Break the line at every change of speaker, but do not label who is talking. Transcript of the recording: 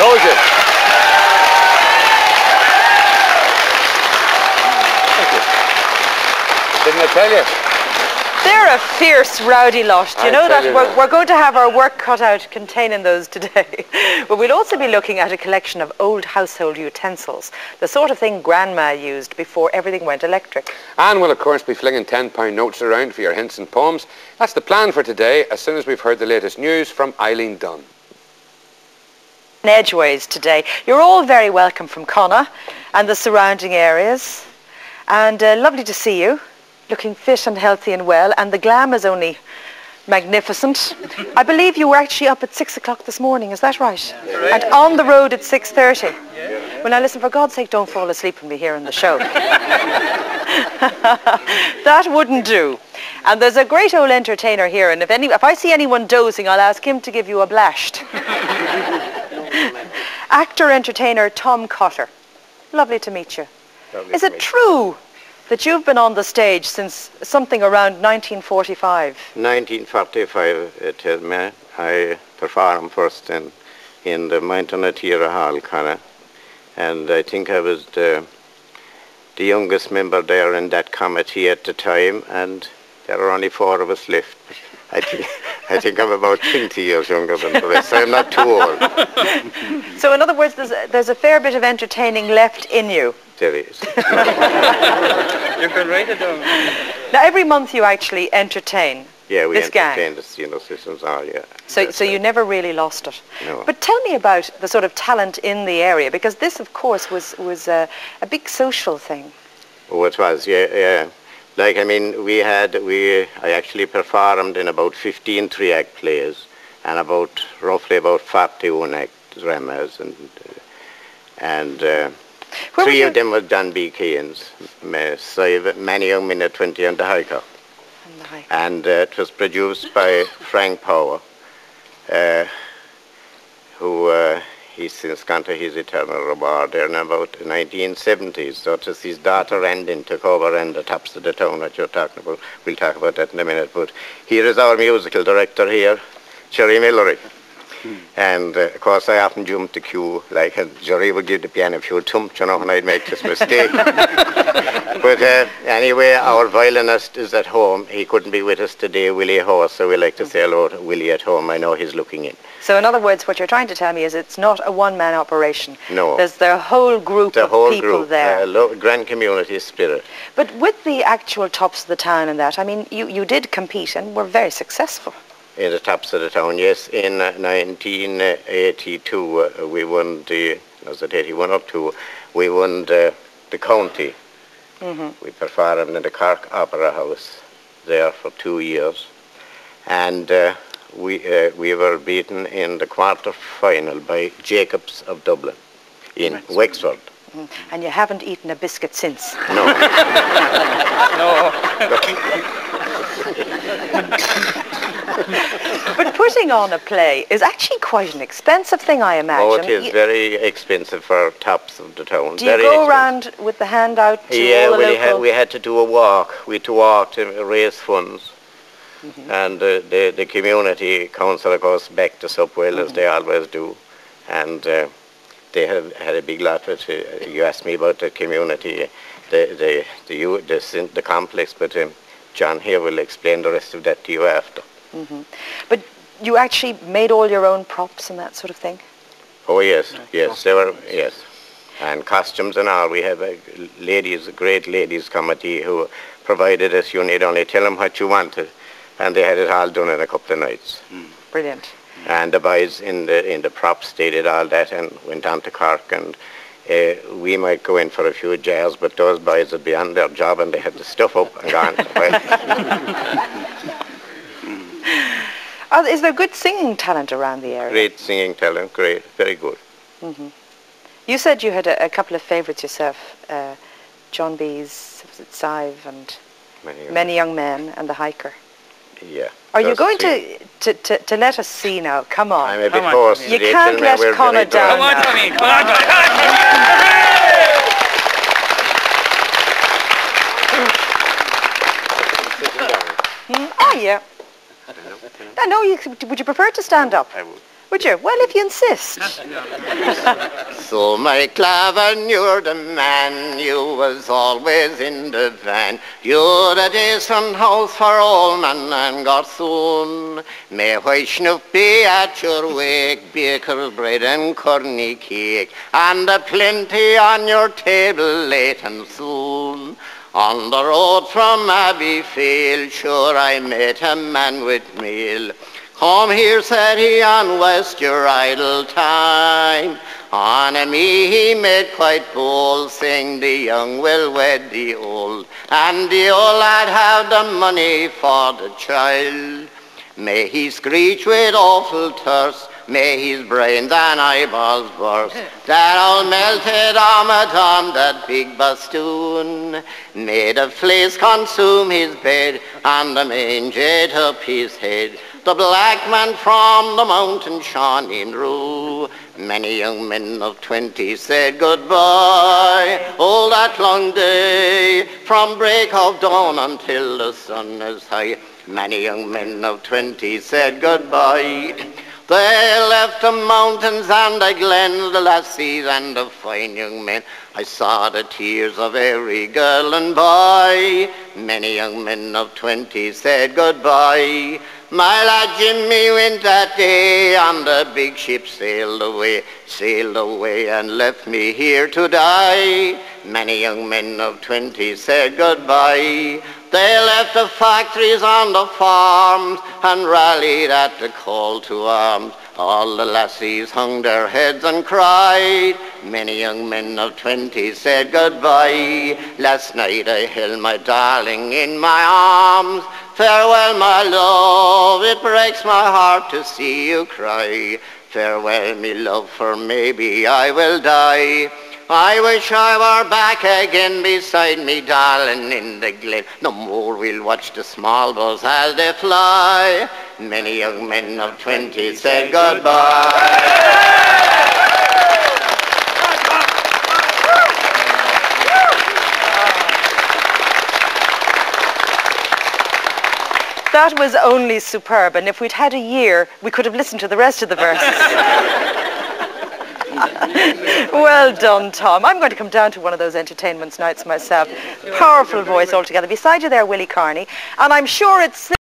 Told you. Thank you. Didn't I tell you?
They're a fierce, rowdy lot. Do you know that? We're going to have our work cut out containing those today. But we'll also be looking at a collection of old household utensils, the sort of thing Grandma used before everything went electric.
And we'll, of course, be flinging £10 notes around for your hints and poems. That's the plan for today, as soon as we've heard the latest news from Eileen Dunn.
Edgeways today. You're all very welcome from Conna and the surrounding areas. And lovely to see you. Looking fit and healthy and well, and the glam is only magnificent. I believe you were actually up at 6 o'clock this morning, is that right? Yeah. And on the road at 6:30. Yeah. Well, now listen, for God's sake, don't fall asleep with me here in the show. That wouldn't do. And there's a great old entertainer here, and if I see anyone dozing, I'll ask him to give you a blashed. Actor-entertainer Tom Cotter. Lovely to meet you. Is it true that you've been on the stage since something around 1945?
1945, it is me. I performed first in the Mountain Tira Hall, Conna, and I think I was the youngest member there in that committee at the time, and there are only 4 of us left. I think I'm about 20 years younger than the rest, so I'm not too old.
So in other words, there's a fair bit of entertaining left in you.
There is.
You can write it down.
Now every month you actually entertain.
Yeah, we
this
entertain
gang.
the senior citizens all, yeah.
So you never really lost it.
No.
But tell me about the sort of talent in the area, because this, of course, was a big social thing.
Oh, it was, yeah. Like, I mean, I actually performed in about 15 three-act plays and roughly about 40 one-act dramas, and 3 of them were done B. Keane's, Many Young Men at 20 and the Hiker. And it was produced by Frank Power, who he's since gone to his eternal reward there in about the 1970s. So it was his daughter Andin took over and the tops of the town that you're talking about. We'll talk about that in a minute. But here is our musical director here, Jerry Millery. And of course I often jumped the queue, like Jerry would give the piano a few thumps, you know, when I'd make this mistake. But anyway, our violinist is at home. He couldn't be with us today, Willie Hoare, so we like to say hello to Willie at home. I know he's looking in.
So in other words, what you're trying to tell me is it's not a one-man operation.
No.
There's the whole group of people there.
Grand community spirit.
But with the actual tops of the town and that, I mean, you did compete and were very successful.
In the tops of the town, yes. In 1982, we won was it 81 up to, we won the county. Mm-hmm. We performed in the Cork Opera House there for 2 years. And we were beaten in the quarter-final by Jacobs of Dublin in Wexford.
Mm. And you haven't eaten a biscuit since?
No.
No.
But putting on a play is actually quite an expensive thing, I imagine.
Oh, it is very expensive for tops of the town.
Do you go around with the hand out to all the local...
we had to do a walk. We had to walk to raise funds. Mm-hmm. And the community council, of course, backed us up well, as they always do. And they had a big lot of it. You asked me about the community, the complex, but John here will explain the rest of that to you after.
Mm-hmm. But you actually made all your own props and that sort of thing?
Oh yes, there were, yes. And costumes and all. We have a great ladies committee who provided us. You need only tell them what you wanted, and they had it all done in a couple of nights.
Mm. Brilliant.
And the boys in the props, they did all that and went on to Cork, and we might go in for a few jars, but those boys would be on their job and they had the stuff up and gone.
Is there good singing talent around the area?
Great singing talent, great, very good.
Mm-hmm. You said you had a couple of favourites yourself, John B's, was it Sive, and Many Young Men, and The Hiker.
Yeah.
Are you going to let us see now? Come on.
I'm a bit hoarse.
You can't let Conna down.
Come on, Tommy. Come on, Tommy.
Oh, yeah. No, would you prefer to stand up?
I would.
Would you? Well, if you insist.
So my clever knew the man, you was always in the van. You're a decent house for old man and got soon. May white snoop be at your wake, baker's bread and corny cake, and a plenty on your table late and soon. On the road from Abbeyfield, sure I met a man with meal. Come here, said he, and waste your idle time. On me he made quite bold, saying the young will wed the old, and the old lad have the money for the child. May he screech with awful thirst, may his brains and eyeballs burst, that old melted armor on that big bastoon. May the fleas consume his bed, and the mange ate up his head. The black man from the mountain shone in rue. Many young men of 20 said goodbye, all that long day, from break of dawn until the sun is high. Many young men of 20 said goodbye. They left the mountains and the glens, the lassies and the fine young men. I saw the tears of every girl and boy. Many young men of 20 said goodbye. My lad Jimmy went that day, and the big ship sailed away and left me here to die. Many young men of 20 said goodbye. They left the factories and the farms and rallied at the call to arms. All the lassies hung their heads and cried. Many young men of 20 said goodbye. Last night I held my darling in my arms. Farewell, my love, it breaks my heart to see you cry. Farewell, me love, for maybe I will die. I wish I were back again beside me darling in the glen. No more we'll watch the small birds as they fly. Many young men of 20 said goodbye.
That was only superb, and if we'd had a year, we could have listened to the rest of the verses. Well done, Tom. I'm going to come down to one of those entertainment nights myself. Powerful voice altogether. Beside you there, Willie Carney, and I'm sure it's